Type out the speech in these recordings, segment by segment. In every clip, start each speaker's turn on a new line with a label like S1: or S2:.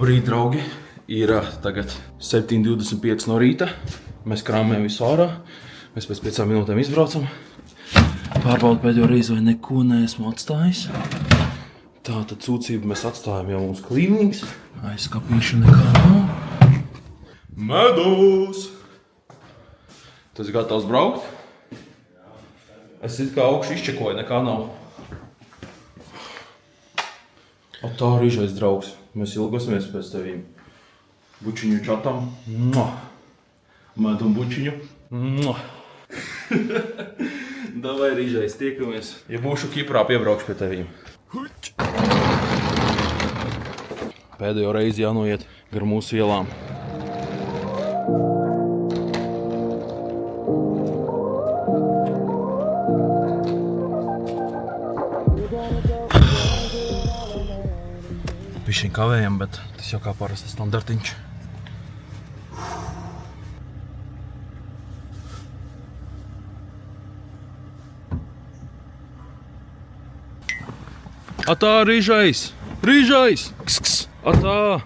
S1: Labrīt, draugi! Ir tagad 7:25 no rīta. Mēs krāmējam visu ārā. Mēs pēc 5 minūtēm izbraucam. Pārbaudu pēdējo reizi, vai neko neesmu atstājis. Tātad sūdzību mēs atstājam jau mums klīnīgs. Aizskapīšu nekā nav. Medus! Tu esi gatavs braukt? Es it kā augšu izčekoju, nekā nav. Tā rīžais draugs. Mēs ilgosimies pēc tevīm. Bučiņu čatam. Medu un bučiņu. Davai rīžais, tiekamies. Ja būšu Kiprā, piebraukšu pie tevīm. Pēdējo reizi jānoiet gar mūsu ielām. Bišķiņ kavējam, bet tas jau kā parasti standartiņš. Atā, rīžais! Rīžais! Ks, ks! Atā!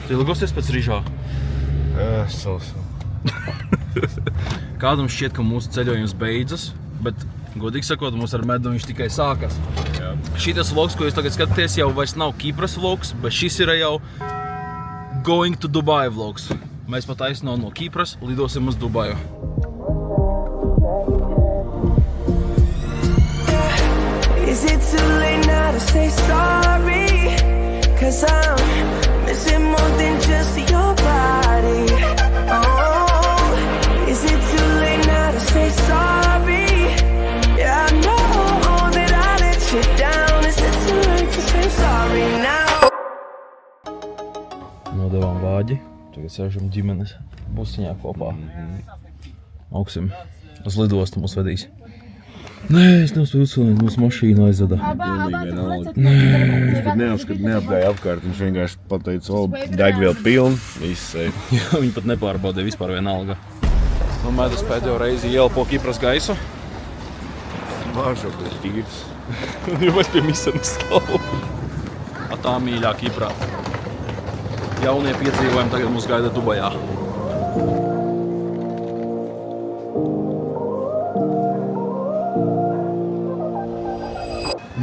S1: Tu ilgosies pēc rīžā?
S2: Savu.
S1: Kādam šķiet, ka mūsu ceļojums beidzas, bet godīgi sakot, mums ar medu viņš tikai sākas.
S2: Jā.
S1: Šitas vlogs, ko jūs tagad skatāties, jau vairs nav Kipras vlogs, bet šis ir jau Going to Dubai vlogs. Mēs pat aizno no Kipras lidosim uz Dubaju.
S3: Is it too late now to say sorry? 'Cause I'm missing more than just your body. Oh, is it too late now to say sorry? Yeah, I know that I let you down. Is it too late to say sorry now?
S1: Nodevām vāģi. Tagad sēžam ģimenes busiņā kopā. Augsim. Uz lidostu mūs vedīs. Nē, es neuzspēju uzsvēlēt, mūsu mašīnu aizveda.
S2: Pilnīgi vienalga. Viņš pat neapgāja apkārt, viņš vienkārši pateica, degviela pilna, viss ej.
S1: Jā, viņi pat nepārbaudīja vispār vienalga. Nu, medus pēdējo reizi ielpo Kipras gaisu.
S2: Vāršo pēc tīrs.
S1: Un jau mēs pie misenes stāvu. Tā mīļā Kiprā. Jaunie piedzīvojumi tagad mūs gaida Dubajā.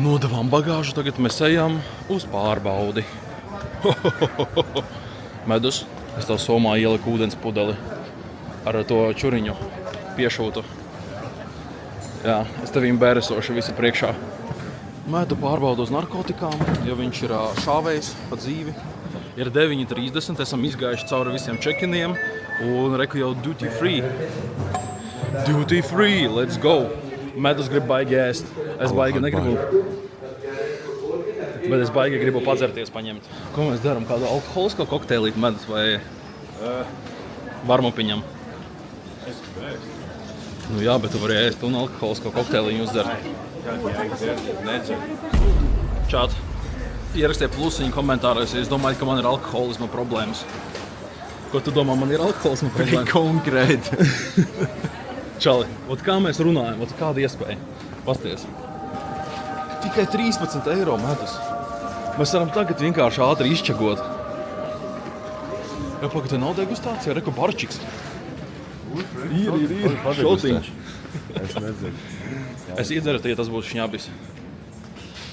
S1: Nodevām bagāžu, tagad mēs ejam uz pārbaudi. Medus, es tev somā ieliku ūdens pudeli ar to čuriņu piešūtu. Jā, es tevīm bēresošu visu priekšā. Medu pārbaudu uz narkotikām, jo viņš ir šāvējs pa dzīvi. Ir 9:30, esam izgājuši cauri visiem čekiniem un reku jau duty free. Duty free, let's go! Medus grib baigi ēst. Es baigi negribu. Bet es baigi gribu padzerties paņemt. Ko mēs darām? Kādu alkoholisko kokteilīti medus vai varmopiņam?
S2: Es gribu ēst.
S1: Nu jā, bet tu vari ēst un alkoholisko kokteiliņu uzdzert. Čāt. Ierakstiet plusiņu komentāros, ja es domāju, ka man ir alkoholisma problēmas. Ko tu domā, man ir alkoholisma problēmas?
S2: Konkrēti.
S1: Čali, kā mēs runājam, kāda iespēja? Pasties. Tikai 13 eiro medus. Mēs varam tagad vienkārši ātri izčagot. Jā, pagaid, te nav degustācija, reku barčiks. Ir. Šoltiņš.
S2: Es nedzinu.
S1: Es iedzeru, ja tas būtu šņabis.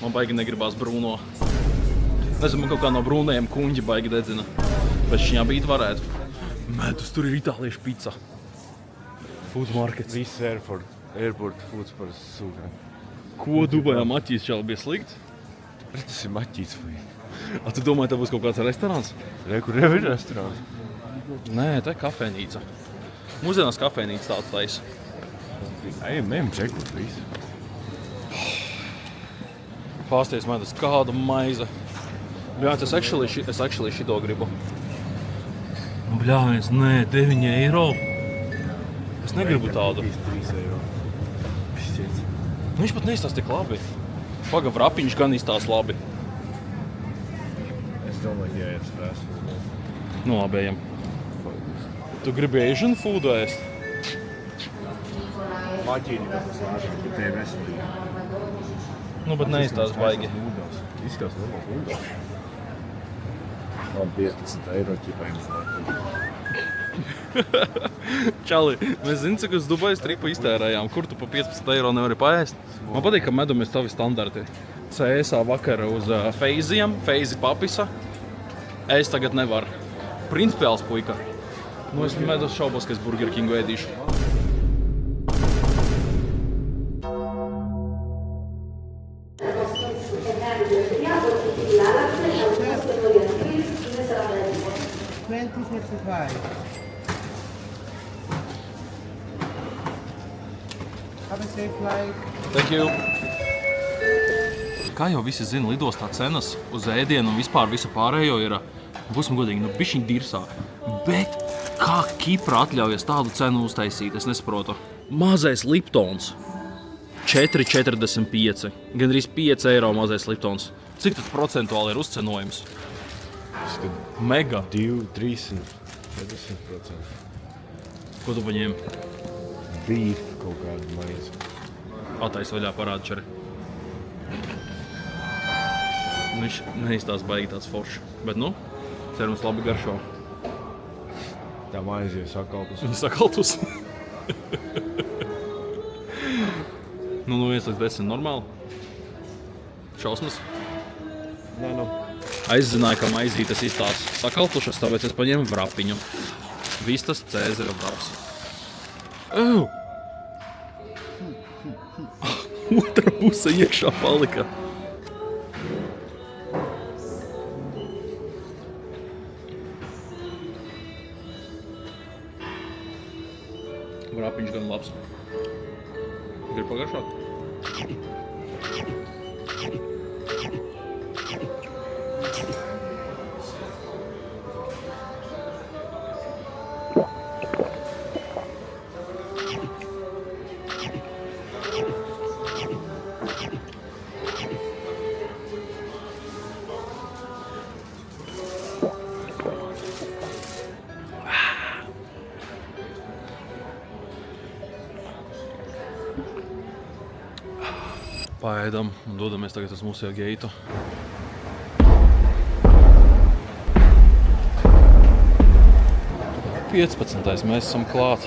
S1: Man baigi negribās brūno. Nezinu, man kaut kā no brūnējiem kuņģi baigi dedzina. Bet šņabīt varētu. Medus, tur ir itāliešu pica. Food markets.
S2: Viss airport foods par sūkām.
S1: Ko Dubajā maķīs čali bija slikts?
S2: Tas ir maķīts vai?
S1: Tu domāji, te būs kaut kāds restorāns?
S2: Kur jau ir restorāns?
S1: Nē, te ir kafejnīca. Mūsdienās kafejnīca tāda taisa.
S2: Ejam čekot visu.
S1: Pasties medus, kāda maize. Bļāc, es actually šito gribu. Bļāviens, nē, 9 eiro. Es negribu tādu.
S2: 3 eiro. Pišķiets.
S1: Viņš pat neizstās tik labi. Paga vrapiņš gan izstās labi.
S2: Es domāju, jāiet fast food.
S1: Nu, labi, ejam. Tu gribi Asian foodu ēst?
S2: Maķīni, bet tas lāžam, bet tie veselīgi.
S1: Nu, bet neizstāst baigi.
S2: Izskatās normāls nūdels. Man 15 eiro ķipējums.
S1: Čali, mēs zinām, cik uz Dubajas tripu iztērējām. Kur tu pa 15 eiro nevari paēst? Man patīk, ka medum ir tavi standarti. CSA vakara uz feiziem, feizi papisa. Es tagad nevaru. Principiāls puika. Nu, es medus šaubos, ka es Burger Kingu ēdīšu.
S4: Have a safe flight.
S1: Thank you. Kā jau visi zina, lidostā cenas uz ēdienu un vispār visu pārējo ir, būsim godīgi, nu bišķiņ dirsā. Bet kā Kipra atļaujas tādu cenu uztaisīt, es nesaprotu. Mazais Liptons 4,45. Gandrīz 5 eiro mazais Liptons. Cik tas procentuāli ir uzcenojums? Mega.
S2: 2-340%.
S1: Ko tu paņēmi?
S2: Beef kaut kādu maizi.
S1: Atais vaļā parāda čeri. Viņš neizstās baigi tāds foršs. Bet nu, cerams labi garšo.
S2: Tā maizi ir sakaltus.
S1: Viņa sakaltus. Nu, 1 līdz 10 normāli. Šausmas.
S2: Nē, nu.
S1: Aizzināju, ka maizītes izstās sakaltušas, tāpēc es paņēmu vrapiņu. Vistas Cēzara vraps. Otra puse iekšā palika. Vrapiņš gan labs. Grib pagaršāt? Paēdam un dodamies tagad uz mūsu geitu. Piecpadsmitais, mēs esam klāt.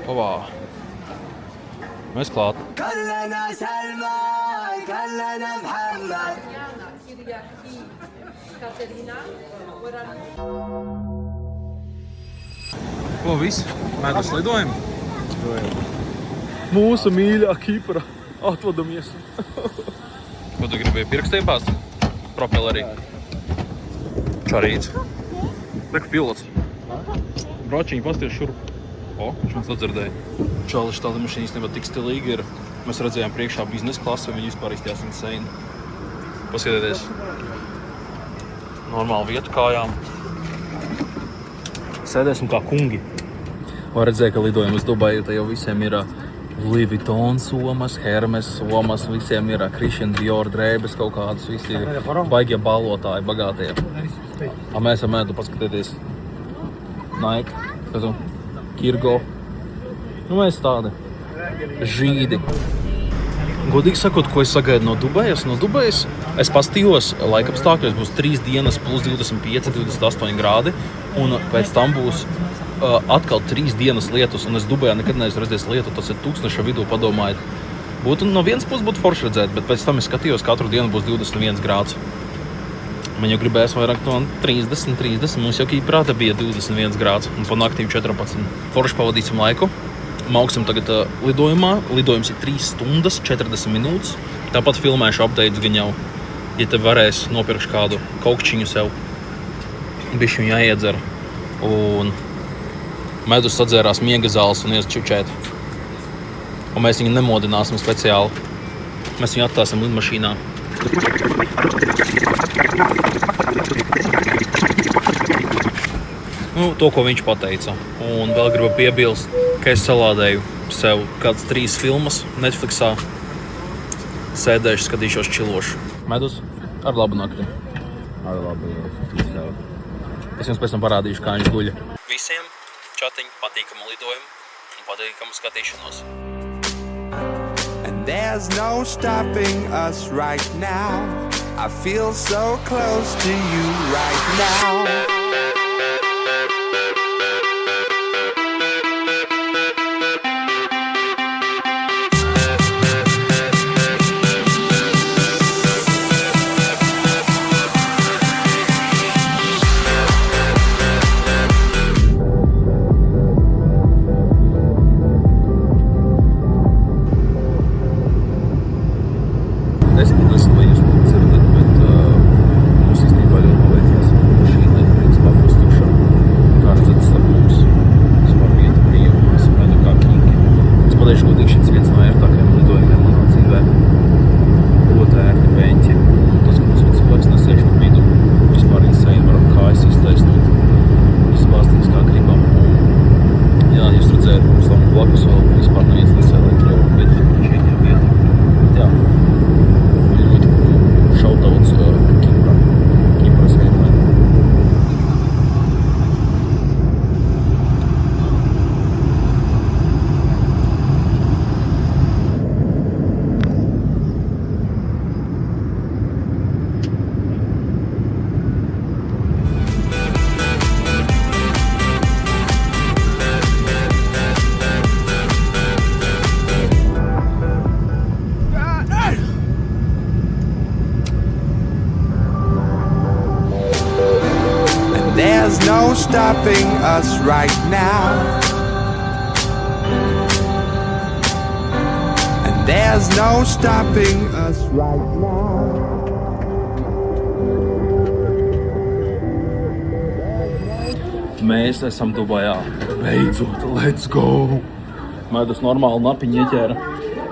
S1: Ovā. Mēs klāt.
S3: كلنا سلمان كلنا محمد
S1: Ko viss? Medus lidojam? Mūsu mīļā Kipra. Atvadamies. Ko tu gribēji pirkstiem pāst? Propellerī. Čarīts. Reku pilots. Bročiņi pasties šurp. O, viņš mums atdzirdēja. Čališi tāda mašīna īstenībā tik stilīgi ir. Mēs redzējām priekšā biznesa klasi, viņi vispār izstījās insane. Paskatieties. Normāli vietu kājām. Sēdēsim kā kungi. Var redzēt, ka lidojam uz Dubaju, te jau visiem ir Louis Vuitton somas, Hermes somas, visiem ir Christian Dior drēbes kaut kādas, visi ir baigie balotāji, bagātie. A mēs ar Medu paskatieties. Nike, kazu, Kirgo. Nu mēs tādi žīdi. Godīgi sakot, ko es sagaidu no Dubajas? No Dubajas es pastījos laikapstākļos, būs 3 dienas plus 25, 28 grādi, un pēc tam būs atkal 3 dienas lietus, un es Dubajā nekad neesmu redzējis lietu, tas ir tūkstneša vidū, padomājiet. Būtu no vienas puses būtu forši redzēt, bet pēc tam es skatījos, katru dienu būs 21 grāds. Man jau gribējās vairāk no 30, mums jau Kiprāta bija 21 grāds, un pa naktīm 14. Forši pavadīsim laiku. Mauksim tagad lidojumā. Lidojums ir 3 stundas, 40 minūtes. Tāpat filmēšu updates gan jau, ja te varēs nopirkšu kādu kaukšķiņu sev. Bišķi viņu jāiedzer. Un Medus sadzērās miega zāles un ies čučēt. Un mēs viņu nemodināsim speciāli. Mēs viņu atstāsim lidmašīnā. Nu, to, ko viņš pateica. Un vēl gribu piebilst, ka es salādēju sev kādas 3 filmas Netflixā. Sēdēšu, skatīšos čilošu. Medus, ar labu nakti.
S2: Ar labu nakti.
S1: Es jums pēc tam parādīšu, kā viņš guļa. Visiem čatiņu, patīkamu lidojumu un patīkamu skatīšanos.
S3: And there's no stopping us right now. I feel so close to you right now.
S1: Es esmu līdz dzirdat, bet mums īstenībā ļoti paveicās. Šī lieta principā būs tukša. Kā redzat, starp mums vispār vieta brīva. Mēs esam kā kingi. Es pateikšu godīgi, šis viens no ērtākajiem lidojumiem manā dzīvē. Ļoti ērti beņķi. Un tas, ka mums vēl cilvēks nesēž pa vidu, vispār insane, varam kājas iztaisnot. Izbāstīt kā gribam. Jā, jūs redzējāt, mums tam blakus vēl vispār neviens nesēlē Krievu, bet šeit ir vieta. Jā. Shoutouts Kipras vienmēr.
S3: There's no stopping us right now. And there's no stopping us right now.
S1: Mēs esam Dubajā. Beidzot, let's go! Medus normāli napiņi ieķēra.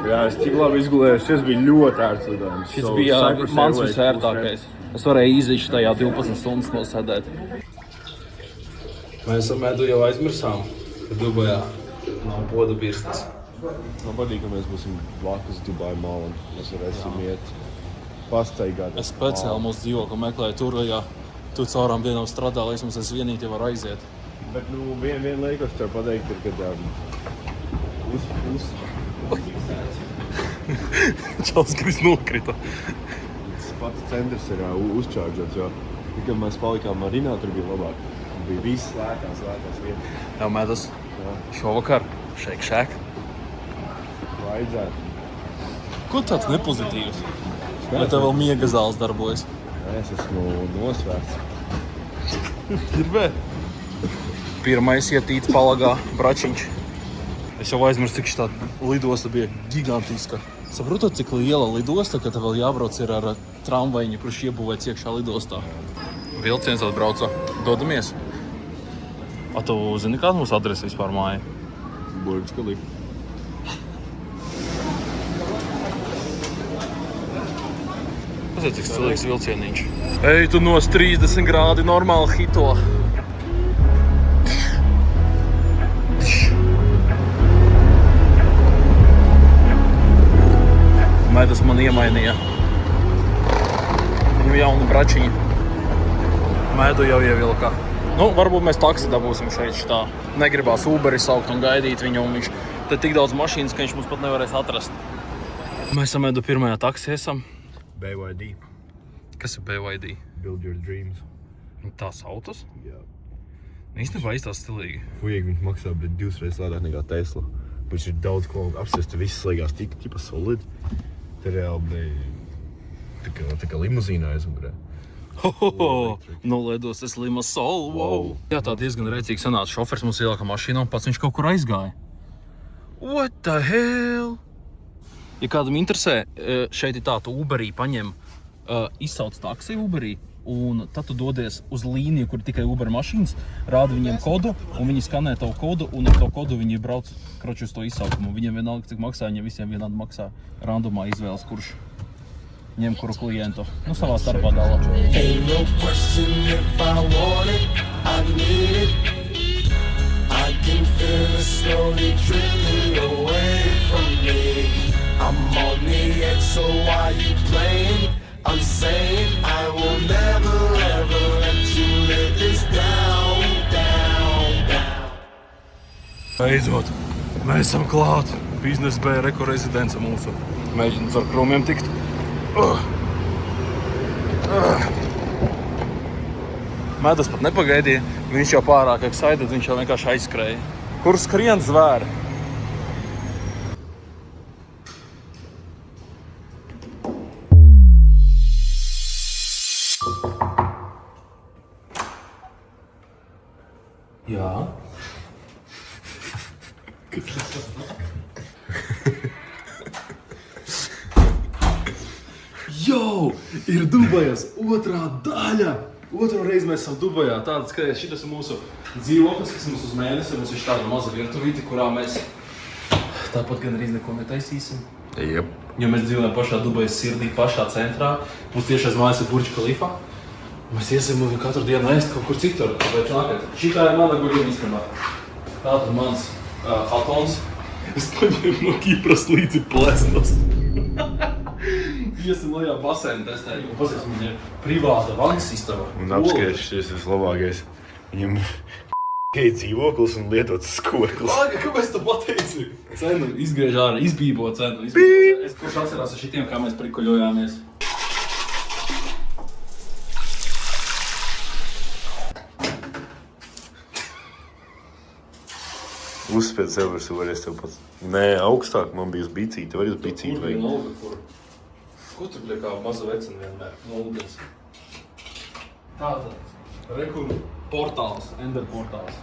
S2: Jā, es tik labi izgulējos, šis bija ļoti ērts lidojums.
S1: Šis bija mans visērtākais. Es varēju izišķi tajā 12 stundas nosēdēt. Mēs ar Medu jau aizmirsām, ka Dubajā nav poda birstas.
S2: Man patīk, ka mēs būsim blakus Dubai Mall un mēs varēsim iet pastaigāt.
S1: Es speciāli mūsu dzīvokli meklēju tur, ja tu caurām dienām strādā, lai mums es vienīgi var aiziet.
S2: Bet, viena lieta, kas tev pateikt, ir, kad
S1: Čals, kas nokrita.
S2: tas pats centrs ir uzčārģots, jo kad mēs palikām Marinā, tur bija labāk. Bija viss lētās vietas.
S1: Jā, Medus, šovakar, Shack.
S2: Vajadzētu.
S1: Ko tāds nepozitīvs? Vai tev vēl miega zāles darbojas?
S2: Es esmu nosvērts.
S1: Ir vēl. Pirmais ietīts palagā bračiņš. Es jau aizmirstu, cik šitā lidosta bija gigantiska. Saprotot, cik liela lidosta, ka tev vēl jābrauc ir ar tramvajiņu, kurš iebūvēts iekšā lidostā. Vilciens atbrauca. Dodamies. A tu zini, kāda mūsu adrese vispār māja?
S2: Burģ Khalifa.
S1: Tas ir cik stilīgs vilcieniņš. Ej, tu nos 30 grādi normāli hito. Medus man iemainīja. Viņam jauni bračiņi. Medu jau ievilka. Nu, varbūt mēs taksi dabūsim šeit šitā. Negribās Uberi saukt un gaidīt viņu, un viņš te tik daudz mašīnas, ka viņš mums pat nevarēs atrast. Mēs ar Medu pirmajā taksi esam.
S2: BYD.
S1: Kas ir BYD?
S2: Build your dreams.
S1: Tā sautas?
S2: Jā.
S1: Īstenībā iztās stilīgi.
S2: Fujīgi viņš maksā, bet 2 reizes lētāk nekā Tesla. Viņš ir daudz kvalitāti. Apsies, te viss slēgās tipa solid. Te reāli bija tā kā limuzīna aizmugurē.
S1: Nolēdos es Lima Soul, wow! Jā, tā diezgan rēcīgi sanāca. Šofers mums ielāka mašīnā un pats viņš kaut kur aizgāja. What the hell? Ja kādam interesē, šeit ir tā, tu Uberī paņem, izsauc taksi Uberī, un tad tu dodies uz līniju, kur ir tikai Uber mašīnas, rādi viņiem kodu, un viņi skanē tavu kodu, un ar to kodu viņi brauc kroči uz to izsaukumu. Viņiem vienalga, cik maksā, viņiem visiem vienādi maksā. Randomā izvēles, kurš ņem kuru klientu. Nu, savā starpā dala.
S3: Ain't no question if I want it, I need it. I can feel it slowly drifting away from me. I'm on the edge, so why you playing? I'm saying I will never ever let you live this down.
S1: Beidzot, mēs esam klāt. Biznesa B reko rezidence mūsu. Mēģinām ar krūmiem tikt. Medus pat nepagaidīja. Viņš jau pārāk excited, viņš jau vienkārši aizskrēja. Kur skrien zvēri? Jā. Jau, ir Dubajas otrā daļa. Otro reizi mēs esam Dubajā. Tāda skaties, šitas ir mūsu dzīvoklis, kas mums uz mēnesi. Mums ir tāda maza virtuvīte, kurā mēs tāpat gan arī neko netaisīsim.
S2: Jep.
S1: Jo mēs dzīvojam pašā Dubajas sirdī, pašā centrā. Mums tieši aiz mājas ir Burj Khalifa. Mēs iesim katru dienu ēst kaut kur citur. Tāpēc nākat. Šitā ir mana guļuma istabā. Tātad mans Hatons. Es paņēmu no Kipras līdzi plesnas. Iesim lejā basēnu testēt. Pasies, man ir privāta vannas istaba.
S2: Un apskaties, šis ir vislabākais. Viņam ir dzīvoklis un lietots skoklis.
S1: Lāga, kāpēc tu pateici? Cenu izgriež ārā, izbībo cenu. Es kurš atcerās ar šitiem, kā mēs prikuļojāmies.
S2: Uzspied sev ar varēs tev pats. Nē, augstāk man bija uz bicīti. Var uz bicīti vajag.
S1: Ko tur bija kā maza vecena vienmēr? Nuldes. Tātad, rekur portāls, Ender portāls.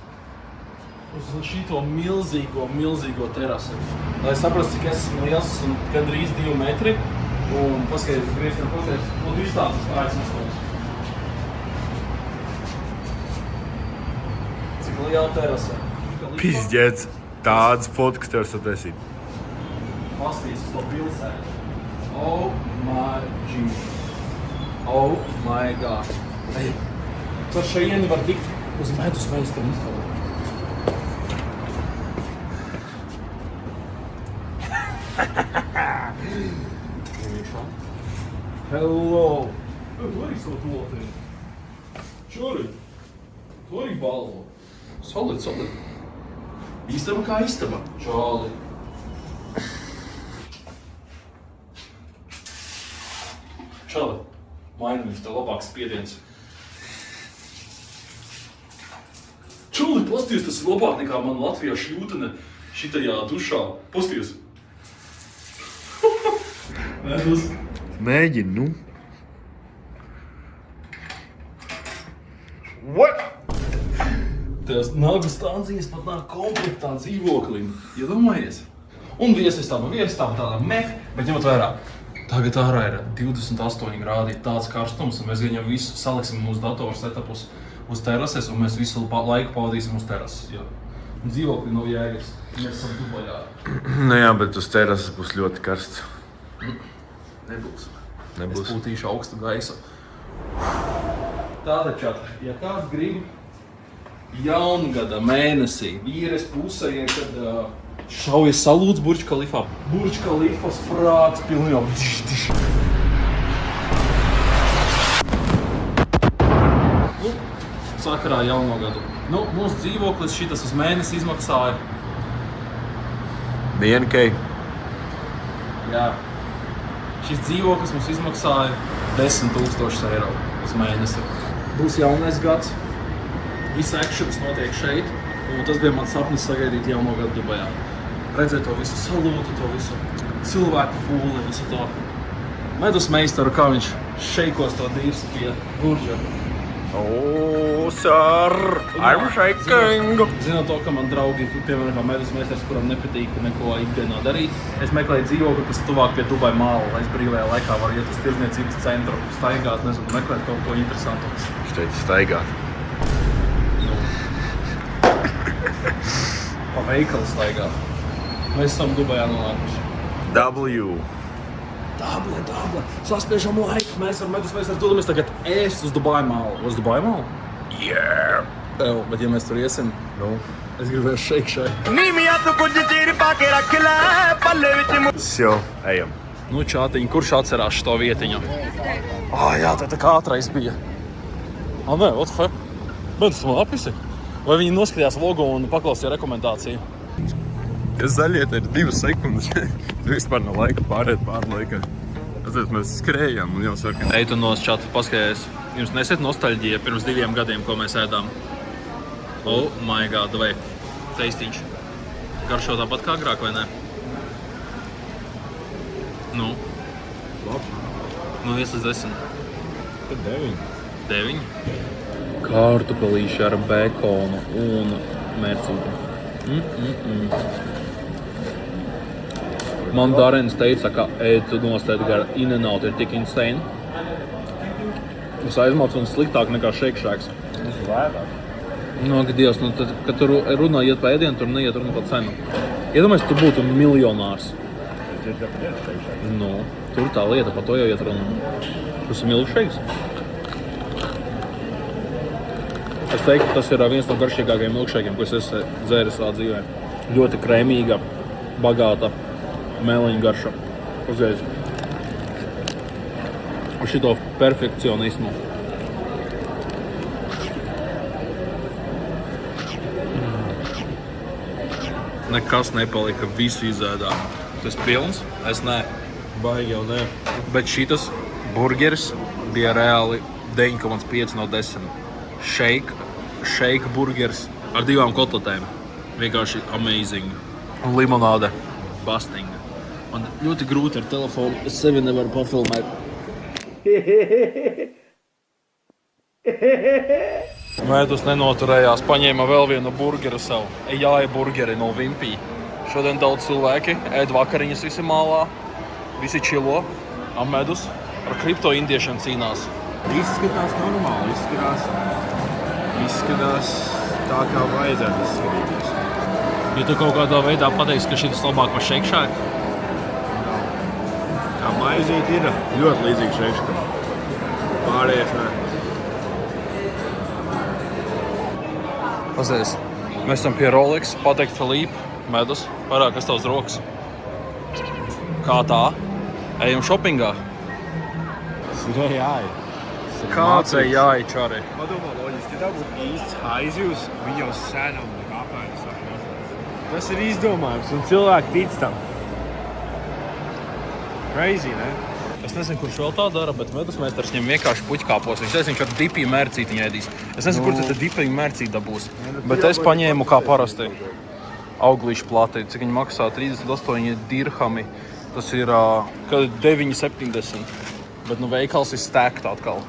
S1: Uz šito milzīgo terasi. Lai saprastu, cik es esmu liels, esmu gandrīz 2 metri. Un paskaties, grieztam, nu distances kājas nestos. Cik liela terasa.
S2: Pizģēts. Tāds fotkas tev esat esīt.
S1: Pastīs uz to pilsētu. Oh my Jesus. Oh my God. Ej, ar šeieni var tikt uz medus meistaru istabu. Hello. Tu arī kaut otri. Čuri. Tu arī balvo. Solid. Istaba kā istaba. Čoli. Čali, mainīgs, tev labāks spiediens. Čali, pasties, tas ir labāk nekā man Latvijā šļūtene šitajā dušā. Pasties. Medus.
S2: Mēģini, nu. What?
S1: Tās nagu stancijas pat nāk komplektā dzīvoklim. Iedomājies? Un viesistāba tādā meh, bet ņemot vērā. Tagad ārā ir 28 grādi, tāds karstums, un mēs viņam visu saliksim mūsu datoru setupus uz terases, un mēs visu laiku pavadīsim uz terases. Jo dzīvokļi nav jēgas, mēs esam Dubajā.
S2: Nu jā, bet uz terases būs ļoti karsts.
S1: Nebūs. Es
S2: Nebūs.
S1: pūtīšu augstu gaisu. Tātad čatri, ja kāds grib jaungada mēnesī vīres pusē, kad šaujas salūts Burj Khalifā. Burj Khalifas frāks pilnībā diš. Sakarā jauno gadu. Mūsu dzīvoklis šitas uz mēnesi izmaksāja.
S2: DNK.
S1: Jā. Šis dzīvoklis mums izmaksāja 10 000 eiro uz mēnesi. Būs jaunais gads. Visa actions notiek šeit. Un tas bija mans sapnis sagaidīt jauno gadu Dubajā. Redzēt to visu salūtu, to visu cilvēku pūli, visu to medus meistaru, kā viņš šeikos to dīrsi pie Burģa.
S2: Oh, sir, I'm shaking.
S1: Zinot to, ka man draugi, piemēram, kā medus meistars, kuram nepatīk neko ikdienā darīt, es meklēju dzīvokli, kas tuvāk pie Dubai Mall, lai es brīvajā laikā varu iet uz tirdzniecības centru, staigāt, nezinu, meklēt kaut ko interesantu.
S2: Viņš teica staigāt.
S1: Pa veikalu staigāt. Mēs esam Dubajā nolēkuši.
S2: W.
S1: Dable. Saspiežam laiku. Mēs ar medus meistaru dodamies tagad ēst uz Dubai Mall. Uz Dubai Mall?
S2: Yeah.
S1: Bet ja mēs tur iesim, es gribēju šeit.
S2: Sjau, ejam.
S1: Čātiņ, kurš atcerās šo vietiņu? Jā, tā kā ātrais bija. Nē, what the fuck? Bet tu man apisi? Vai viņi noskatījās logo un paklausīja rekomendāciju?
S2: Kas zaļiet ir 2 sekundes. Vispār nav laika pārēt laikā. Tāpēc mēs skrējām un jau sarkam.
S1: Ej, tu nos čatu paskaties. Jums nesiet nostalģija pirms 2 gadiem, ko mēs ēdām? Oh my god, vai teistiņš. Garšo tāpat kā agrāk, vai ne? Nu?
S2: Labi.
S1: Nu, iesas 10.
S2: Tad 9.
S1: 9. Kārtupelīši ar bekonu un mērcīti. Man Darens teica, ka ēd nostēt gar In-N-Out ir tik insane. Es aizmaucu un sliktāk nekā Shake Shacks.
S2: Tas ir lētāk.
S1: No, ka Dievs, nu, tad, kad tur runā iet pa ēdienu, tur neiet runa pa cenu. Iedomājies, tu būtu miljonārs.
S2: Tas ir tāpēc Shake Shack.
S1: Nu, tur tā lieta, pa to jau iet runa. Tas ir milkshakes. Es teiktu, tas ir viens no garšīgākajiem milkshakiem, ko es esmu dzēris savā dzīvē. Ļoti krēmīga, bagāta, mēleņa garša. Uzreiz. Uz šito perfekcionismu. Nekas nepalika, visu izēdām. Tas pilns? Es nē.
S2: Baigi jau ne.
S1: Bet šitas burgeris bija reāli 9,5 no 10. Shake burgeris ar 2 kotletēm. Vienkārši amazing. Un limonāde. Busting. Man ļoti grūti ar telefonu. Es sevi nevaru pafilmēt. Mēdus nenoturējās. Paņēma vēl vienu burgeru savu. Ejāja burgeri no Wimpy. Šodien daudz cilvēki ēd vakariņas visi mālā. Visi čilo. Medus ar kripto indiešiem cīnās.
S2: Izskatās normāli, izskatās tā, kā vajadzētu izskatīties.
S1: Ja tu kaut kādā veidā pateiksi, ka šis labāk par Shake Shack?
S2: Tā maizīt ir ļoti līdzīga Shake Shackam. Pārējais ne.
S1: Pazies, mēs esam pie Rolex, pateikt Filipe, medus, parāk, kas tavs rokas. Kā tā? Ejam šopingā.
S2: Tas ir jāj.
S1: Kāds ejāj, čari?
S2: Padomā loģiski, ja tā būtu īsts haizjūs, viņi jau sēnām kāpējas. Tas ir izdomājums un cilvēki tic tam. Crazy, ne?
S1: Es nezinu, kurš vēl tā dara, bet medus meistars ņem vienkārši puķkāpos. Viņš nezinu, viņš ar dipiju mērcītiņu ēdīs. Es nezinu, kur tad dipiju mērcīti dabūs. Bet es paņēmu kā parasti auglīšu plāti. Cik viņi maksā? 38 dirhami. Tas ir 9,70. Bet nu veikals ir stacked atkal.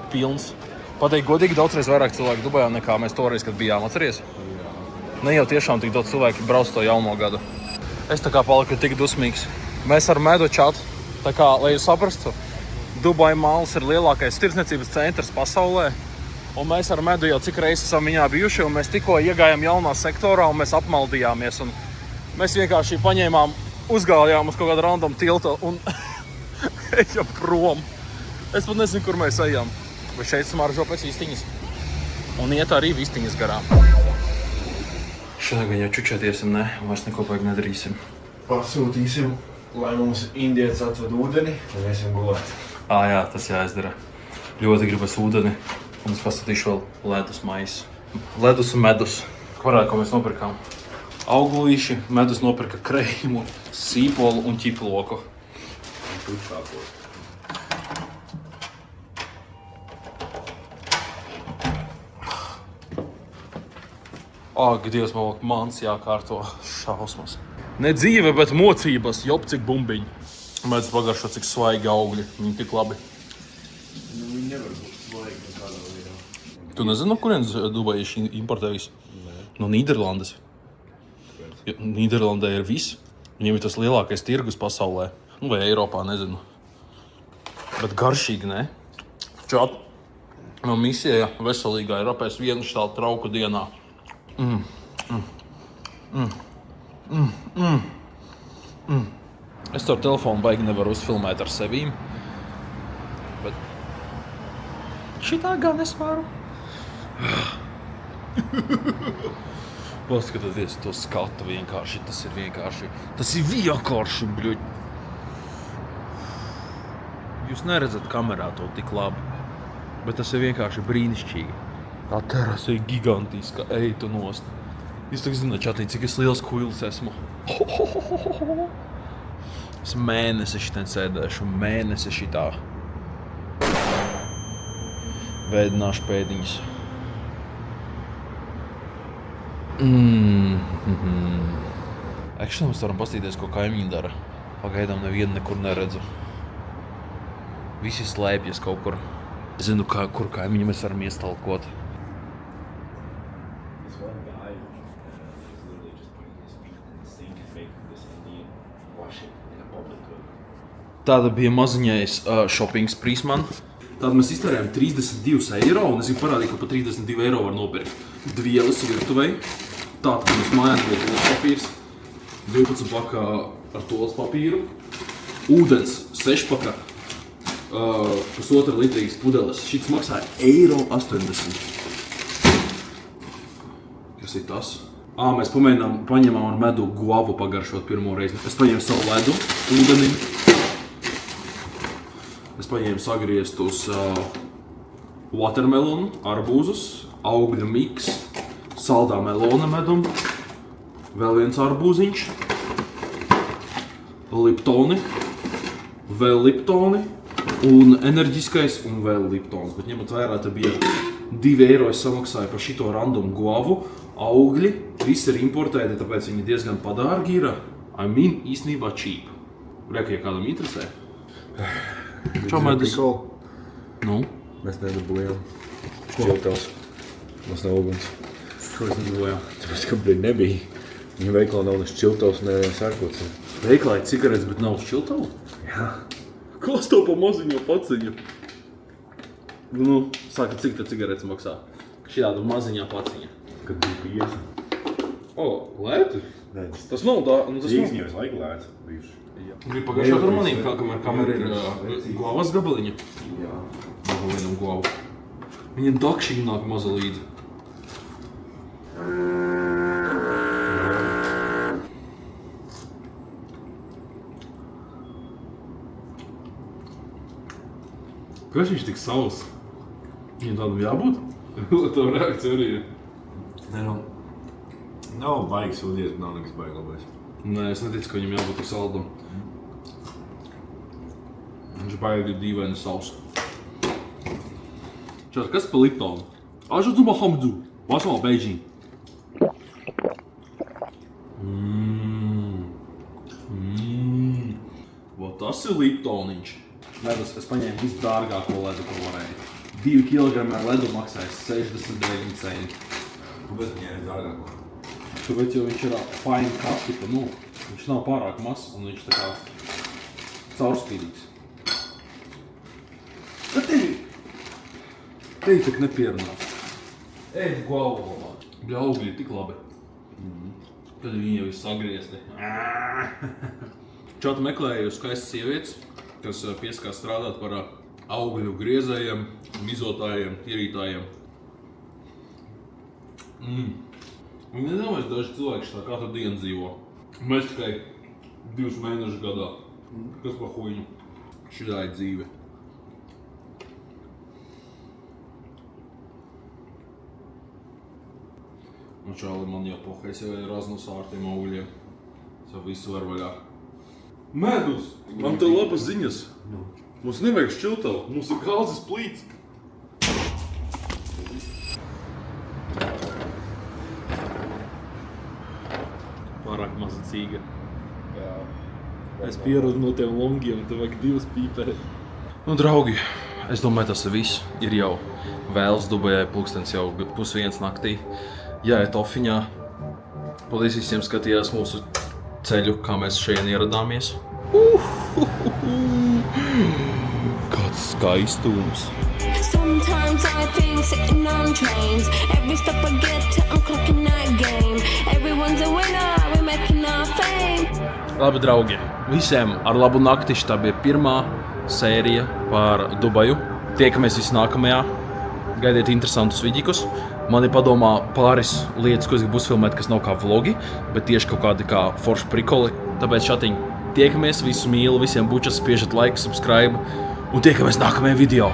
S1: Pilns. Pateikt godīgi, daudzreiz vairāk cilvēku Dubajā nekā mēs toreiz, kad bijām, atceries? Ne jau tiešām tik daudz cilvēki brauc to jauno gadu. Es tā kā paliku tik dusmīgs. Mēs ar medu čatu, tā kā, lai jūs saprastu, Dubai Malls ir lielākais tirdzniecības centrs pasaulē. Un mēs ar medu jau cik reizes esam viņā bijuši, un mēs tikko iegājām jaunā sektorā, un mēs apmaldījāmies. Un mēs vienkārši paņēmām, uzgājām uz kaut kādu random tiltu un ejam prom. Es pat nezinu, kur mēs ejam. Bet šeit smaržo pēc vistiņas. Un iet arī vistiņas garām. Šodien jau čučētiesim, ne? Un vairs neko baigi nedarīsim.
S2: Pasūtīsim, lai mums indietis atved ūdeni, un iesim gulēt.
S1: Jā, tas jāizdara. Ļoti gribas ūdeni. Un es pastatīšu vēl ledus maisu. Ledus un medus. Ko mēs nopirkām? Auglīši, medus nopirka kreimu, sīpolu un ķiploku. Ak, Dievs, man mans jākārto šausmas. Ne dzīve, bet mocības, jop cik bumbiņi. Mēdz pagaršo, cik svaigi augļi. Viņi tik labi.
S2: Viņi nevar būt svaigi nekādā veidā.
S1: Tu nezini, no kurienes Dubajieši importē visu? No Nīderlandes. Nīderlandē ir viss. Viņiem ir tas lielākais tirgus pasaulē. Nu, vai Eiropā, nezinu. Bet garšīgi, ne? Čat. No misija veselīgā ir apēst vienu štālu trauku dienā. Es to telefonu baigi nevaru uzfilmēt ar sevīm. Bet šitā gan es varu. Paskatieties to skatu vienkārši. Tas ir vienkārši, bļuļ. Jūs neredzat kamerā to tik labi. Bet tas ir vienkārši brīnišķīgi. Tā terasa ir gigantiska, ej tu nost. Jūs tagad zināt, čatī, cik es liels kuilis esmu. Es mēnesi šitien sēdēšu, mēnesi šitā. Vēdināšu pēdiņas. Actually, mēs varam pastīties, ko kaimiņi dara. Pagaidām nevienu nekur neredzu. Visi slēpjas kaut kur. Es zinu, kur kaimiņi mēs varam iestalkot. Tāda bija maziņais shopping sprīs man. Tātad mēs iztērējām 32 eiro, un es jau parādīju, ka pa 32 eiro var nopirkt vielas virtuvei. Tātad mums mājās bija tolas papīrs, 12 paka ar tolas papīru, ūdens 6 paka, 1,5 litrīgas pudeles. Šits maksāja €80. Kas ir tas? Mēs paņēmām ar medu guavu pagaršot pirmo reizi. Es paņēmu savu ledu, ūdeni. Es paņēmu sagrieztus watermelonu, arbūzus, augļu miks, saldā melona medum, vēl viens arbūziņš, liptoni, vēl liptoni un enerģiskais un vēl liptons. Bet ņemot vērā, te bija 2 eiro es samaksāju par šito randomu guavu, augļi, visi ir importēti, tāpēc viņi diezgan padārgi ir. Īstenībā cheap. Reka, ja kādam interesē. Čau, medus. Nu?
S2: Mēs nedabūjām šķiltavas. Mums nav uguns.
S1: Ko es nedabūjām?
S2: Tāpēc, ka brīd nebija. Viņa veiklā nav ne šķiltavas, ne sārkots.
S1: Veiklā ir cigaretes, bet nav šķiltavu?
S2: Jā.
S1: Kas tev pa maziņo paciņu? Nu, saka, cik te cigaretes maksā? Šitāda maziņā paciņa.
S2: Kad bija 50.
S1: Lēti?
S2: Nē,
S1: Tas nav tā, nu tas nav.
S2: Rīgas jau laiku lēts bijuši.
S1: Bija pagājušā ar manīm, kamēr ir guavas gabaliņa.
S2: Jā.
S1: Vēl vienam guavu. Viņam dakšiņi nāk maza līdzi. Kāpēc viņš tik savs? Viņam tādam jābūt? Lai tev reakcija arī ir.
S2: Nē, nu, nav baigs sūdies, bet nav nekas baigi labais.
S1: Nē, es neticu, ka viņam jābūt tik saldam. Viņš baigi dīvaini savs. Čāt, kas pa liptonu? Ažadu Mahamdu, Vasmā Beidžīn. Vot tas ir liptoniņš. Ledus, es paņēmu visdārgāko ledu, ko varēju. 2 kg ar ledu maksāja 69 centi.
S2: Kāpēc viņai ir dārgāko?
S1: Tāpēc jau viņš ir fine cut, tipa, nu, viņš nav pārāk mazs un viņš tā kā caurspīdīgs. Bet tevi tak nepierunās. Ēd guavu labā. Bļa augļi ir tik labi. Tad viņi jau ir sagriezti. Čatu meklēju skaistas sievietes, kas pieskā strādāt par augļu griezējiem, mizotājiem, tīrītājiem. Un nedomāju, daži cilvēki tā katru dienu dzīvo. Mēs tikai 2 mēnešus gadā. Kas pa huiņu? Šitā ir dzīve. Un čāli man jau pohais jau ir raznus ar tiem augļiem. Es jau visu var vaļā. Medus! Man te labas ziņas. Mums nevajag šķiltavu, mums ir gāzes plīts. Pārāk maza cīga.
S2: Jā.
S1: Es pieradu no tiem longiem, tev vajag 2 pīpēt. Nu, draugi, es domāju, tas ir viss. Ir jau vēls Dubajai, pulkstens jau 1:30 naktī. Jāiet ofiņā. Paldies visiem skatījās mūsu ceļu, kā mēs šeit ieradāmies. Kāds skaistums!
S5: Sometimes I think sitting on trains. Every step I get to, I'm clocking that game. Everyone's a winner, we're making our fame.
S1: Labi, draugi, visiem ar labu nakti. Šitā bija pirmā sērija par Dubaju. Tiekamies visi nākamajā. Gaidiet interesantus vidīkus. Man ir padomā pāris lietas, ko es gribu uzfilmēt, kas nav kā vlogi, bet tieši kaut kādi kā forši prikoli. Tāpēc šatiņi, tiekamies, visus mīlu, visiem bučas, spiežat like, subscribe un tiekamies nākamajā video.